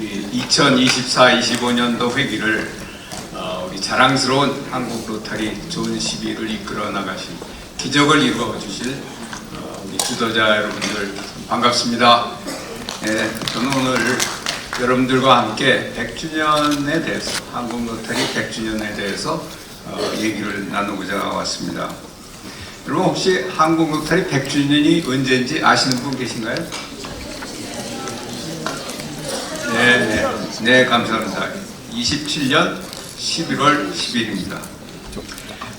2024-25년도 회기를 우리 자랑스러운 한국 로타리 좋은 시비를 이끌어 나가신 기적을 이루어 주실 우리 지도자 여러분들 반갑습니다. 네, 저는 오늘 여러분들과 함께 100주년에 대해서 한국 로타리 100주년에 대해서 얘기를 나누고자 왔습니다. 여러분 혹시 한국 로타리 100주년이 언제인지 아시는 분 계신가요? 네, 감사합니다. 27년 11월 10일입니다.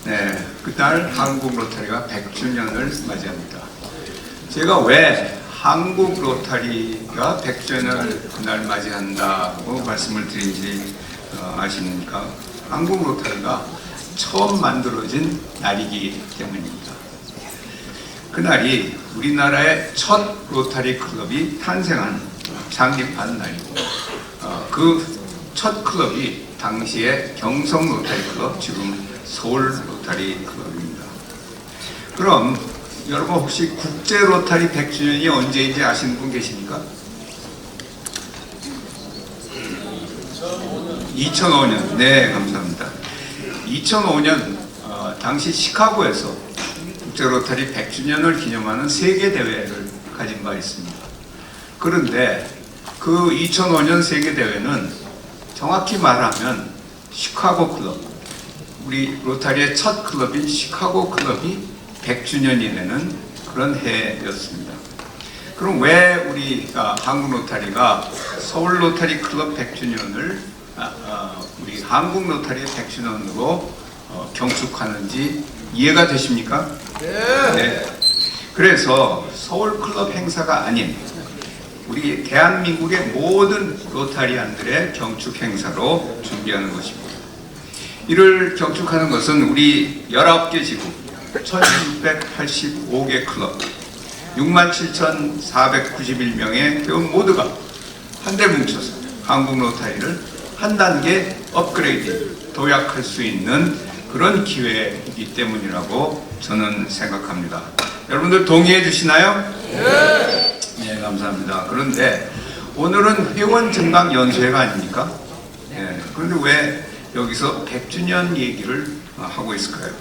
네, 그날 한국 로타리가 100주년을 맞이합니다. 제가 왜 한국 로타리가 100주년을 그날 맞이한다고 말씀을 드린지 아십니까? 한국 로타리가 처음 만들어진 날이기 때문입니다. 그날이 우리나라의 첫 로타리 클럽이 창립한 날이고 그 첫 클럽이 당시에 경성 로타리 클럽, 지금 서울 로타리 클럽입니다. 그럼 여러분 혹시 국제 로타리 100주년이 언제인지 아시는 분 계십니까? 2005년. 네, 감사합니다. 2005년 당시 시카고에서 국제 로타리 100주년을 기념하는 세계 대회를 가진 바 있습니다. 그런데 그 2005년 세계 대회는 정확히 말하면 시카고 클럽, 우리 로타리의 첫 클럽인 시카고 클럽이 100주년이 되는 그런 해였습니다. 그럼 왜 우리가 한국 로타리가 서울 로타리 클럽 100주년을 우리 한국 로타리 100주년으로 경축하는지 이해가 되십니까? 네. 그래서 서울 클럽 행사가 아닌 우리 대한민국의 모든 로타리안들의 경축 행사로 준비하는 것입니다. 이를 경축하는 것은 우리 19개 지구, 1685개 클럽, 67,491명의 회원 모두가 한데 뭉쳐서 한국 로타리를 한 단계 업그레이드, 도약할 수 있는 그런 기회이기 때문이라고 저는 생각합니다. 여러분들 동의해 주시나요? 네, 감사합니다. 그런데 오늘은 회원 증강 연수회가 아닙니까? 네, 그런데 왜 여기서 100주년 얘기를 하고 있을까요?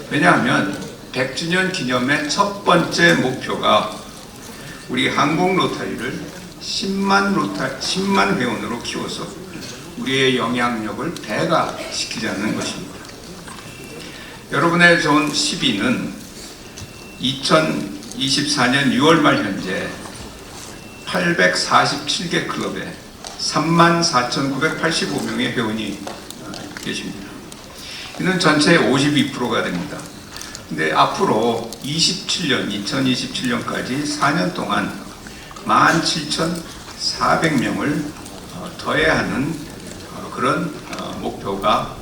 왜냐하면 100주년 기념의 첫 번째 목표가 우리 한국 로타리를 10만 회원으로 키워서 우리의 영향력을 배가시키자는 것입니다. 여러분의 좋은 시비는 2024년 6월 말 현재 847개 클럽에 34,985명의 회원이 계십니다. 이는 전체의 52%가 됩니다. 근데 앞으로 2027년까지 4년 동안 17,400명을 더해야 하는 그런 목표가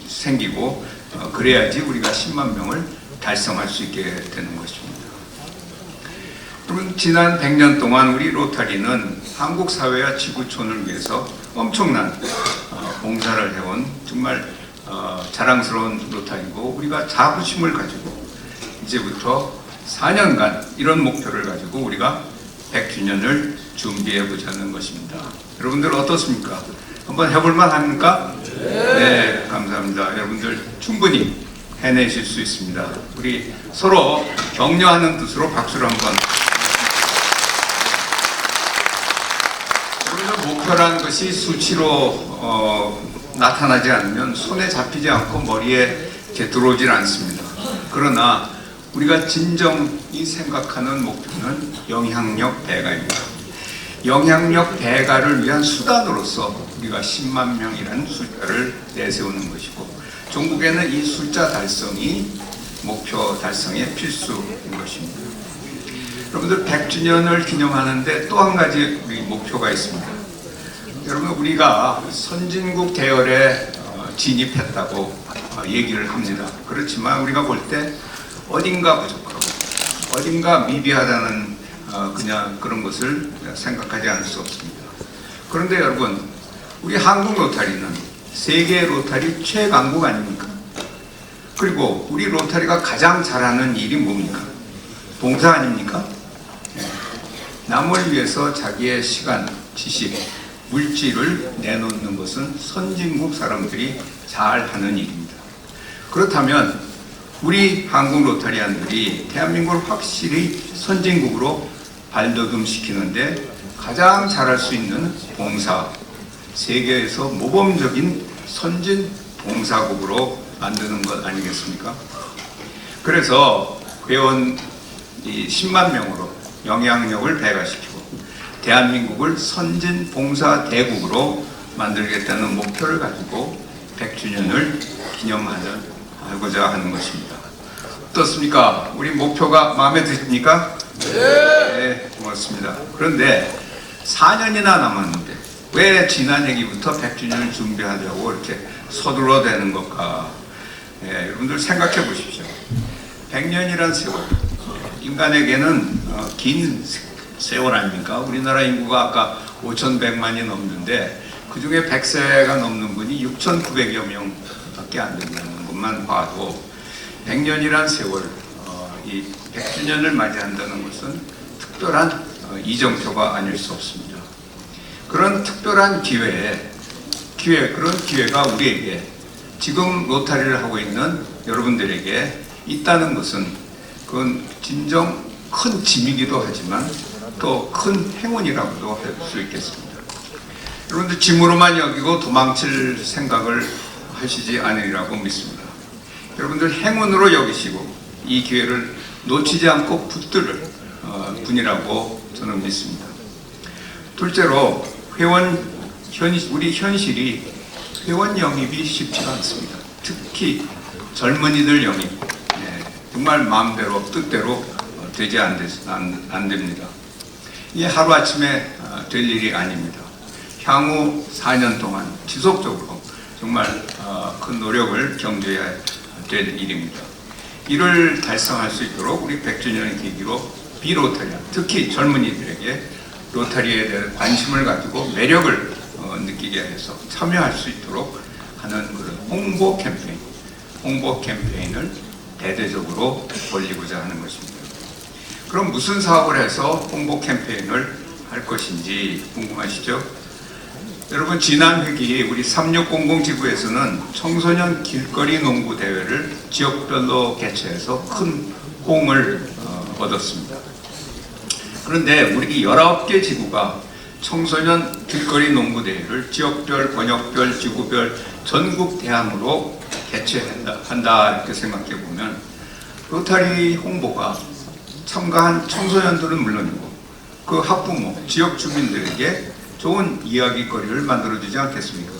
생기고 그래야지 우리가 10만 명을 달성할 수 있게 되는 것입니다. 그러면 지난 100년 동안 우리 로타리는 한국 사회와 지구촌을 위해서 엄청난 봉사를 해온 정말 자랑스러운 로타리고 우리가 자부심을 가지고 이제부터 4년간 이런 목표를 가지고 우리가 100주년을 준비해 보자는 것입니다. 여러분들 어떻습니까? 한번 해볼만 합니까? 네, 감사합니다. 여러분들 충분히 해내실 수 있습니다. 우리 서로 격려하는 뜻으로 박수를 한번. 우리는 목표라는 것이 수치로 나타나지 않으면 손에 잡히지 않고 머리에 들어오질 않습니다. 그러나 우리가 진정히 생각하는 목표는 영향력 배가입니다. 영향력 배가를 위한 수단으로서 우리가 10만 명이라는 숫자를 내세우는 것이고 종국에는 이 숫자 달성이 목표 달성의 필수인 것입니다. 여러분들 100주년을 기념하는데 또 한 가지 우리 목표가 있습니다. 여러분 우리가 선진국 대열에 진입했다고 얘기를 합니다. 그렇지만 우리가 볼 때 어딘가 부족하고 어딘가 미비하다는 그냥 그런 것을 생각하지 않을 수 없습니다. 그런데 여러분 우리 한국 로타리는 세계 로타리 최강국 아닙니까? 그리고 우리 로타리가 가장 잘하는 일이 뭡니까? 봉사 아닙니까? 네. 남을 위해서 자기의 시간, 지식, 물질을 내놓는 것은 선진국 사람들이 잘 하는 일입니다. 그렇다면 우리 한국 로타리안들이 대한민국을 확실히 선진국으로 발돋움시키는데 가장 잘할 수 있는 봉사, 세계에서 모범적인 선진 봉사국으로 만드는 것 아니겠습니까? 그래서 회원 10만 명으로 영향력을 배가시키고 대한민국을 선진 봉사 대국으로 만들겠다는 목표를 가지고 100주년을 기념하고자 하는 것입니다. 어떻습니까? 우리 목표가 마음에 드십니까? 네, 고맙습니다. 그런데 4년이나 남았는데 왜 지난 얘기부터 100주년을 준비하려고 이렇게 서둘러 대는 걸까? 여러분들 생각해 보십시오. 100년이란 세월, 인간에게는 긴 세월 아닙니까? 우리나라 인구가 아까 5,100만이 넘는데 그 중에 100세가 넘는 분이 6,900여 명밖에 안 된다는 것만 봐도 100년이란 세월, 이 100주년을 맞이한다는 것은 특별한 이정표가 아닐 수 없습니다. 그런 특별한 그런 기회가 우리에게 지금 로타리를 하고 있는 여러분들에게 있다는 것은 그건 진정 큰 짐이기도 하지만 또 큰 행운이라고도 할 수 있겠습니다. 여러분들 짐으로만 여기고 도망칠 생각을 하시지 않으리라고 믿습니다. 여러분들 행운으로 여기시고 이 기회를 놓치지 않고 붙들 분이라고 저는 믿습니다. 둘째로 우리 현실이 회원 영입이 쉽지가 않습니다. 특히 젊은이들 영입, 정말 마음대로 뜻대로 되지 안 됩니다. 이게 하루아침에 될 일이 아닙니다. 향후 4년 동안 지속적으로 정말 큰 노력을 경주해야 될 일입니다. 이를 달성할 수 있도록 우리 100주년의 계기로 비로타리안, 특히 젊은이들에게 로타리에 대한 관심을 가지고 매력을 느끼게 해서 참여할 수 있도록 하는 그런 홍보 캠페인을 대대적으로 벌이고자 하는 것입니다. 그럼 무슨 사업을 해서 홍보 캠페인을 할 것인지 궁금하시죠? 여러분, 지난 회기 우리 3600 지구에서는 청소년 길거리 농구 대회를 지역별로 개최해서 큰 호응을 얻었습니다. 그런데 우리 19개 지구가 청소년 길거리 농구 대회를 지역별, 권역별, 지구별 전국 대항으로 개최한다 이렇게 생각해 보면 로타리 홍보가 참가한 청소년들은 물론이고 그 학부모, 지역 주민들에게 좋은 이야기거리를 만들어주지 않겠습니까?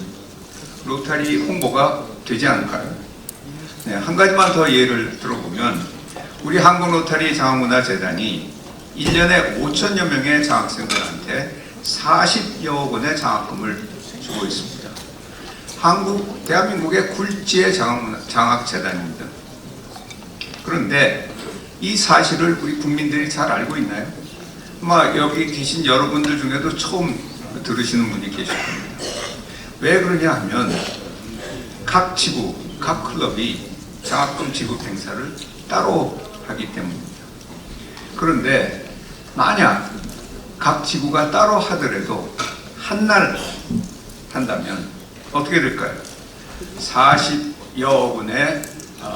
로타리 홍보가 되지 않을까요? 한 가지만 더 예를 들어보면 우리 한국로타리 장학문화재단이 1년에 5천여 명의 장학생들한테 40여 원의 장학금을 주고 있습니다. 대한민국의 굴지의 장학재단입니다. 그런데 이 사실을 우리 국민들이 잘 알고 있나요? 아마 여기 계신 여러분들 중에도 처음 들으시는 분이 계실 겁니다. 왜 그러냐 하면 각 지구, 각 클럽이 장학금 지급 행사를 따로 하기 때문입니다. 그런데 만약 각 지구가 따로 하더라도 한 날 한다면 어떻게 될까요? 40여 원의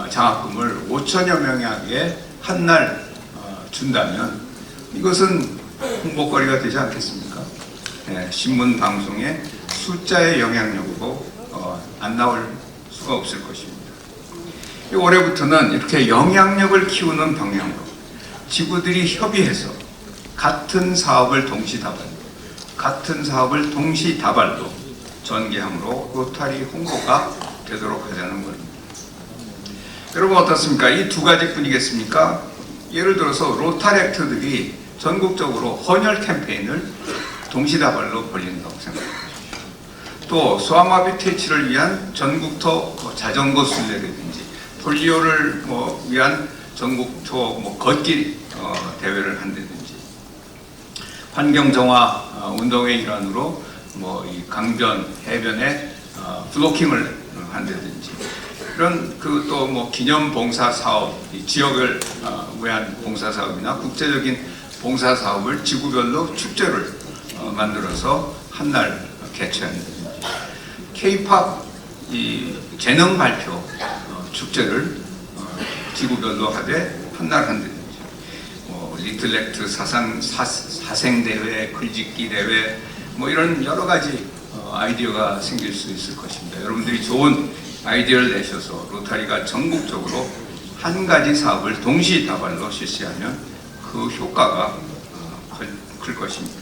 장학금을 5천여 명에게 한 날 준다면 이것은 홍보거리가 되지 않겠습니까? 신문 방송의 숫자의 영향력으로 안 나올 수가 없을 것입니다. 올해부터는 이렇게 영향력을 키우는 방향으로 지구들이 협의해서 같은 사업을 동시다발로 전개함으로 로타리 홍보가 되도록 하자는 겁니다. 여러분 어떻습니까? 이 두 가지뿐이겠습니까? 예를 들어서 로타렉터들이 전국적으로 헌혈 캠페인을 동시다발로 벌린다고 생각합니다. 또 소아마비 퇴치를 위한 전국토 자전거 순례라든지 폴리오를 위한 전국토 걷기 대회를 한다든지 환경정화 운동의 일환으로 이 강변 해변에 블로킹을 한다든지 이런 또 기념 봉사 사업, 지역을 위한 봉사 사업이나 국제적인 봉사 사업을 지구별로 축제를 만들어서 한 날 개최한다든지, K-팝 이 재능 발표 축제를 지구별로 하되 한 날 한다든지, 리틀렉트 사생 대회, 글짓기 대회, 이런 여러 가지 아이디어가 생길 수 있을 것입니다. 여러분들이 좋은 아이디어를 내셔서 로타리가 전국적으로 한 가지 사업을 동시다발로 실시하면 그 효과가 클 것입니다.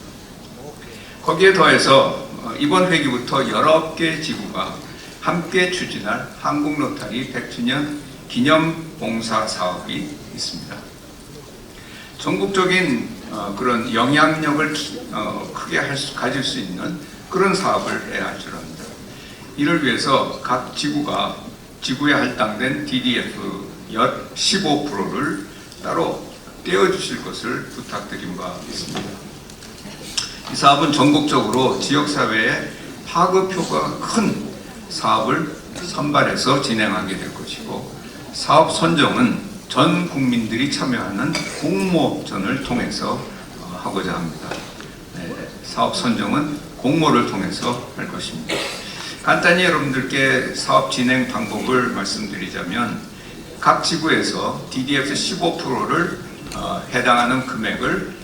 거기에 더해서 이번 회기부터 여러 개 지구가 함께 추진할 한국 로타리 100주년 기념 봉사 사업이 있습니다. 전국적인 그런 영향력을 크게 가질 수 있는 그런 사업을 해야 할 줄 압니다. 이를 위해서 각 지구가 지구에 할당된 DDF 약 15%를 따로 떼어주실 것을 부탁드린 바 있습니다. 이 사업은 전국적으로 지역사회에 파급 효과가 큰 사업을 선발해서 진행하게 될 것이고, 사업 선정은 전 국민들이 참여하는 공모전을 통해서 하고자 합니다. 사업 선정은 공모를 통해서 할 것입니다. 간단히 여러분들께 사업 진행 방법을 말씀드리자면, 각 지구에서 DDF 15%를 해당하는 금액을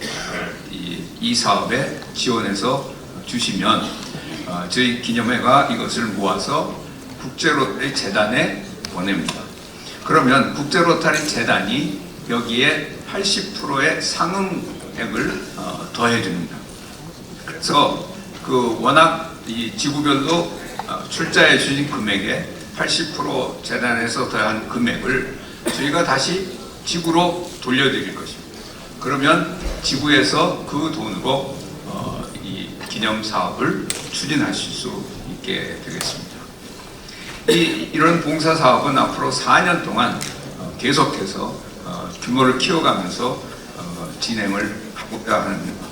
이 사업에 지원해서 주시면 저희 기념회가 이것을 모아서 국제로타리 재단에 보냅니다. 그러면 국제로타리 재단이 여기에 80%의 상응액을 더해줍니다. 그래서 워낙 이 지구별로 출자해 주신 금액의 80% 재단에서 더한 금액을 저희가 다시 지구로 돌려드릴 것입니다. 그러면 지구에서 그 돈으로 이 기념 사업을 추진하실 수 있게 되겠습니다. 이런 봉사 사업은 앞으로 4년 동안 계속해서 규모를 키워가면서 진행을 하고자 합니다.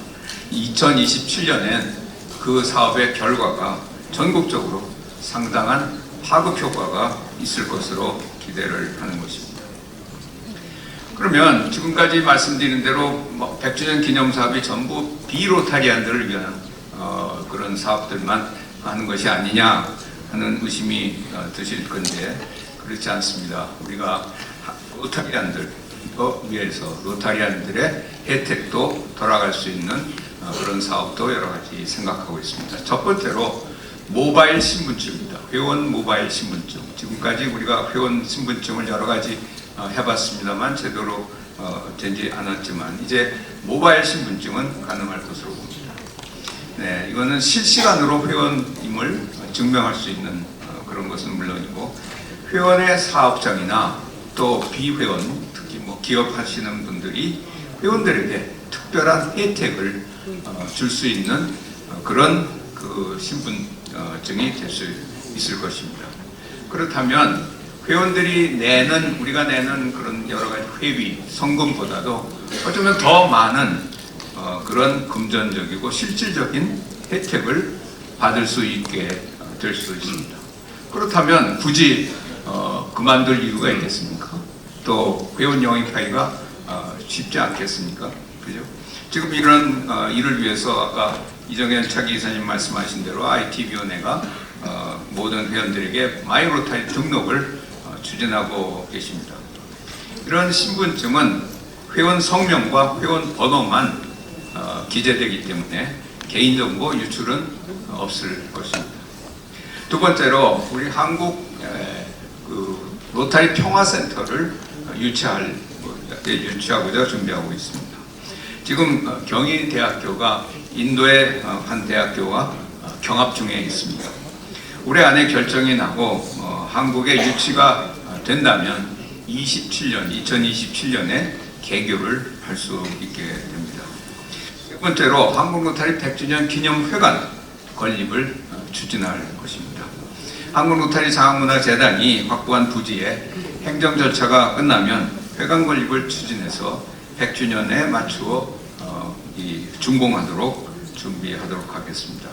2027년엔 그 사업의 결과가 전국적으로 상당한 파급 효과가 있을 것으로 기대를 하는 것입니다. 그러면 지금까지 말씀드린 대로 100주년 기념 사업이 전부 비로타리안들을 위한 그런 사업들만 하는 것이 아니냐 하는 의심이 드실 건데, 그렇지 않습니다. 우리가 로타리안들 위해서 로타리안들의 혜택도 돌아갈 수 있는 그런 사업도 여러 가지 생각하고 있습니다. 첫 번째로 모바일 신분증입니다. 회원 모바일 신분증. 지금까지 우리가 회원 신분증을 여러 가지 해봤습니다만 제대로 되지 않았지만, 이제 모바일 신분증은 가능할 것으로 봅니다. 네, 이거는 실시간으로 회원임을 증명할 수 있는 그런 것은 물론이고, 회원의 사업장이나 또 비회원, 특히 기업하시는 분들이 회원들에게 특별한 혜택을 줄 수 있는 그런 신분증이 될 수 있을 것입니다. 그렇다면 회원들이 우리가 내는 그런 여러 가지 회비, 성금보다도 어쩌면 더 많은 그런 금전적이고 실질적인 혜택을 받을 수 있게 될 수 있습니다. 그렇다면 굳이 그만둘 이유가 있겠습니까? 또 회원 영입하기가 쉽지 않겠습니까? 그죠? 지금 이런 일을 위해서 아까 이정현 차기 이사님 말씀하신 대로 IT위원회가 모든 회원들에게 마이로타리 등록을 추진하고 계십니다. 이런 신분증은 회원 성명과 회원 번호만 기재되기 때문에 개인정보 유출은 없을 것입니다. 두 번째로 우리 한국 로타리 평화센터를 유치하고자 준비하고 있습니다. 지금 경희대학교가 인도의 한 대학교와 경합 중에 있습니다. 올해 안에 결정이 나고 한국에 유치가 된다면 2027년에 개교를 할 수 있게 됩니다. 세 번째로 한국 로타리 100주년 기념회관 건립을 추진할 것입니다. 한국 로타리 장학문화재단이 확보한 부지에 행정 절차가 끝나면 회관 건립을 추진해서 100주년에 맞추어 준공하도록 준비하도록 하겠습니다.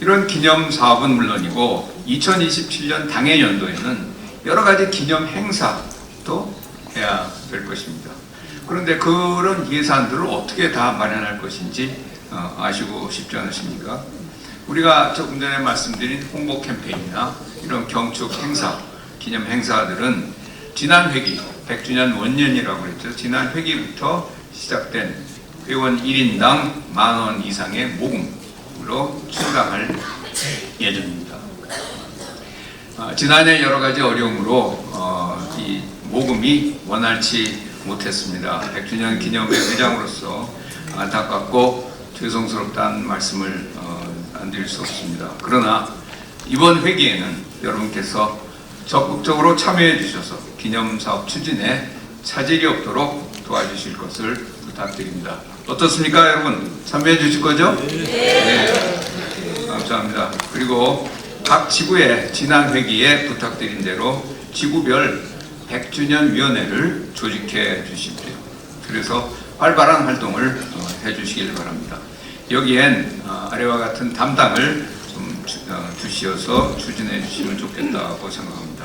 이런 기념 사업은 물론이고 2027년 당해 연도에는 여러 가지 기념 행사도 해야 될 것입니다. 그런데 그런 예산들을 어떻게 다 마련할 것인지 아시고 싶지 않으십니까? 우리가 조금 전에 말씀드린 홍보 캠페인이나 이런 경축 행사, 기념 행사들은 지난 회기, 100주년 원년이라고 그랬죠. 지난 회기부터 시작된 회원 1인당 10,000원 이상의 모금으로 충당할 예정입니다. 지난해 여러 가지 어려움으로 이 모금이 원활치 못했습니다. 100주년 기념회 회장으로서 안타깝고 죄송스럽다는 말씀을 안 드릴 수 없습니다. 그러나 이번 회기에는 여러분께서 적극적으로 참여해 주셔서 기념사업 추진에 차질이 없도록 도와주실 것을 부탁드립니다. 어떻습니까, 여러분? 참여해 주실 거죠? 네. 감사합니다. 그리고 각 지구에 지난 회기에 부탁드린 대로 지구별 100주년 위원회를 조직해 주십시오. 그래서 활발한 활동을 해 주시길 바랍니다. 여기엔 아래와 같은 담당을 좀 주시어서 추진해 주시면 좋겠다고 생각합니다.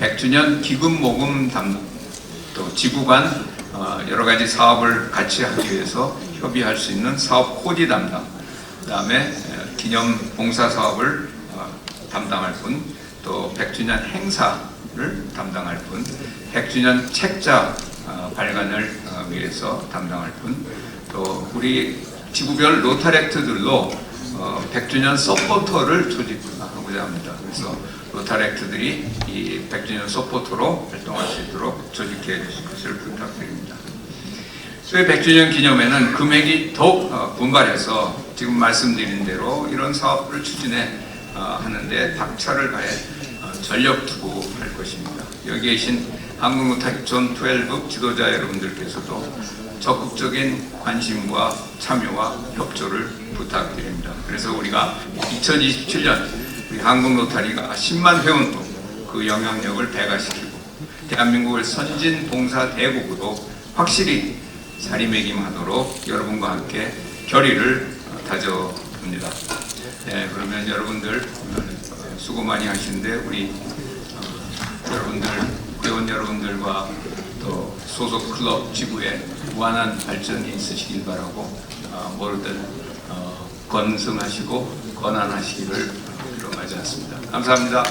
100주년 기금 모금 담당, 또 지구 간 여러 가지 사업을 같이 하기 위해서 협의할 수 있는 사업 코디 담당, 그 다음에 기념 봉사 사업을 담당할 분, 또 100주년 행사를 담당할 분, 100주년 책자 발간을 위해서 담당할 분, 또 우리 지구별 로타렉트들로 100주년 서포터를 조직하고자 합니다. 그래서 로타렉트들이 이 100주년 서포터로 활동할 수 있도록 조직해 주실 것을 부탁드립니다. 수해 100주년 기념회는 금액이 더욱 분발해서 지금 말씀드린 대로 이런 사업을 추진해 하는데 박차를 가해 전력 투구할 것입니다. 여기 계신 한국로타리 존 12 지도자 여러분들께서도 적극적인 관심과 참여와 협조를 부탁드립니다. 그래서 우리가 2027년 우리 한국로타리가 10만 회원도 그 영향력을 배가시키고 대한민국을 선진 봉사 대국으로 확실히 자리매김하도록 여러분과 함께 결의를 다져봅니다. 네, 그러면 여러분들 수고 많이 하시는데 우리 여러분들 회원 여러분들과 또 소속 클럽 지구에 무한한 발전이 있으시길 바라고 모두들 건승하시고 건안하시기를 빌어 마치겠습니다. 감사합니다.